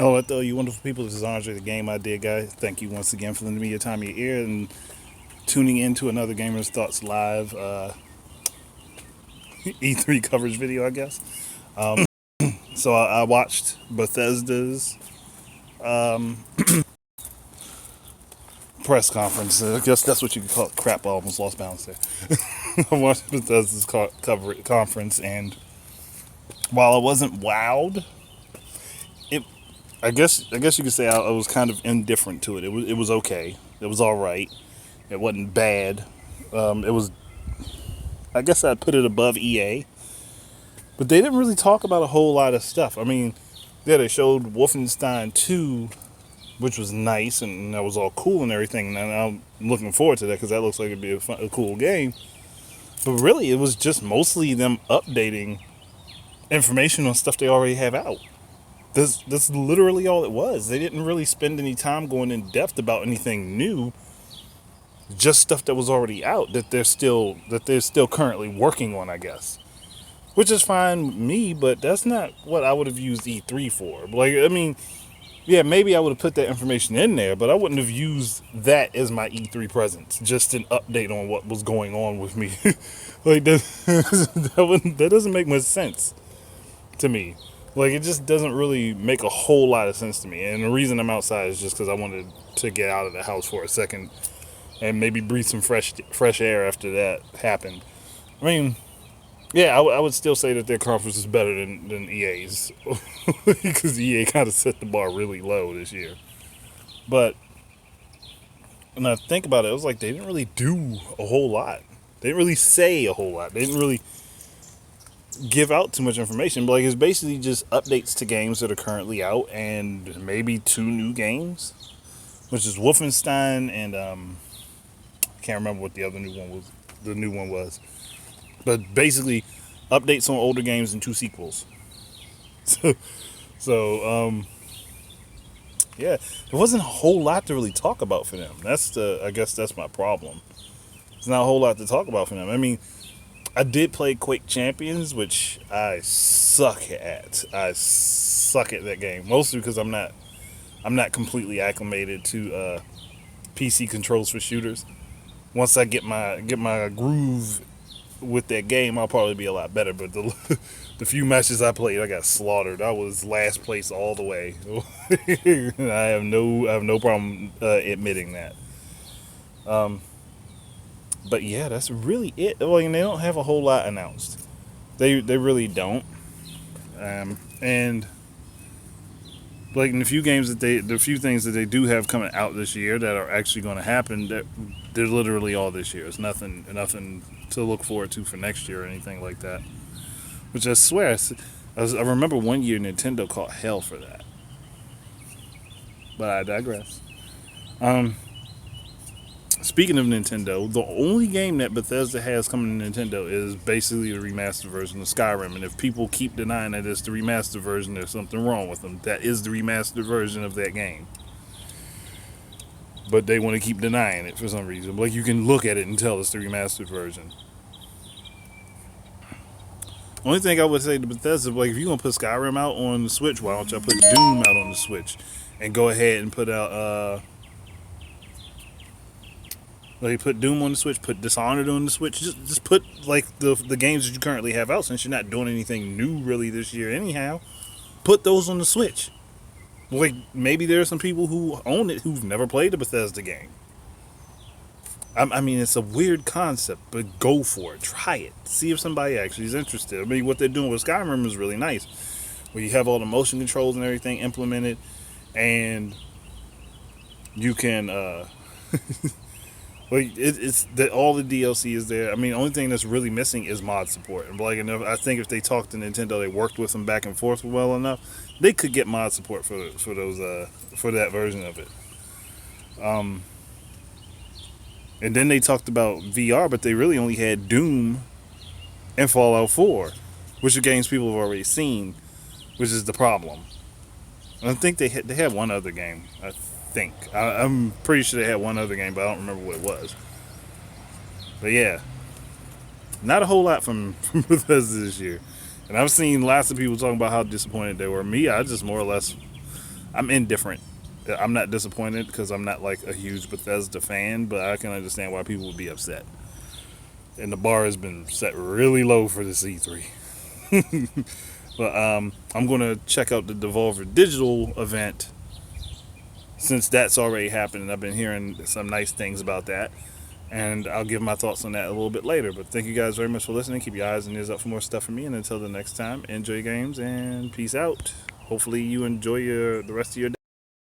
Oh, I thought you wonderful people. This is Andre, the game idea guy. Thank you once again for lending me your time, your ear, and tuning in to another Gamer's Thoughts Live E3 coverage video, I guess. So I watched Bethesda's press conference. I guess that's what you could call it. Crap, I almost lost balance there. I watched Bethesda's conference, and while I wasn't wowed, it I guess you could say I was kind of indifferent to it. It was okay. It was all right. It wasn't bad. It was. I guess I'd put it above EA, but they didn't really talk about a whole lot of stuff. I mean, yeah, they showed Wolfenstein 2, which was nice, and that was all cool and everything. And I'm looking forward to that because that looks like it'd be a cool game. But really, it was just mostly them updating information on stuff they already have out. That's literally all it was. They didn't really spend any time going in depth about anything new. Just stuff that was already out that they're still currently working on, I guess. Which is fine with me, but that's not what I would have used E3 for. Like, I mean, yeah, maybe I would have put that information in there, but I wouldn't have used that as my E3 presence. Just an update on what was going on with me. Like, that doesn't make much sense to me. Like, it just doesn't really make a whole lot of sense to me. And the reason I'm outside is just because I wanted to get out of the house for a second and maybe breathe some fresh air after that happened. I mean, yeah, I would still say that their conference is better than EA's because EA kind of set the bar really low this year. But when I think about it, it was like they didn't really do a whole lot. They didn't really say a whole lot. They didn't really give out too much information. But like it's basically just updates to games that are currently out and maybe two new games, which is Wolfenstein and I can't remember what the other new one was. The new one was, but basically updates on older games and two sequels. So, so yeah, there wasn't a whole lot to really talk about for them. I guess that's my problem. There's not a whole lot to talk about for them. I mean, I did play Quake Champions, which I suck at. I suck at that game, mostly because I'm not completely acclimated to PC controls for shooters. Once I get my groove with that game, I'll probably be a lot better. But the few matches I played, I got slaughtered. I was last place all the way. I have no problem admitting that. But yeah, that's really it. Well, and they don't have a whole lot announced. They really don't. And like in the few things that they do have coming out this year that are actually going to happen, they're literally all this year. It's nothing to look forward to for next year or anything like that. Which I swear, I remember one year Nintendo caught hell for that. But I digress. Um, Speaking of Nintendo, the only game that Bethesda has coming to Nintendo is basically the remastered version of Skyrim. And if people keep denying that it's the remastered version, there's something wrong with them. That is the remastered version of that game. But they want to keep denying it for some reason. Like, you can look at it and tell it's the remastered version. Only thing I would say to Bethesda, like, if you're going to put Skyrim out on the Switch, why don't y'all put Doom out on the Switch? And go ahead and put out, like, put Doom on the Switch, put Dishonored on the Switch. Just put, like, the games that you currently have out, since you're not doing anything new, really, this year anyhow. Put those on the Switch. Like, maybe there are some people who own it who've never played a Bethesda game. I mean, it's a weird concept, but go for it. Try it. See if somebody actually is interested. I mean, what they're doing with Skyrim is really nice. Where you have all the motion controls and everything implemented, and you can, like, it's that all the DLC is there. I mean, the only thing that's really missing is mod support. And like enough, I think if they talked to Nintendo, they worked with them back and forth well enough, they could get mod support for that version of it. And then they talked about VR, but they really only had Doom and Fallout 4, which are games people have already seen, which is the problem. And I think they had one other game. I'm pretty sure they had one other game, but I don't remember what it was. But yeah, not a whole lot from Bethesda this year. And I've seen lots of people talking about how disappointed they were. Me, I just more or less I'm indifferent. I'm not disappointed because I'm not like a huge Bethesda fan, but I can understand why people would be upset. And the bar has been set really low for this E3. But I'm gonna check out the Devolver Digital event since that's already happened. And I've been hearing some nice things about that, and I'll give my thoughts on that a little bit later. But thank you guys very much for listening. Keep your eyes and ears up for more stuff from me. And until the next time, enjoy games and peace out. Hopefully you enjoy the rest of your day.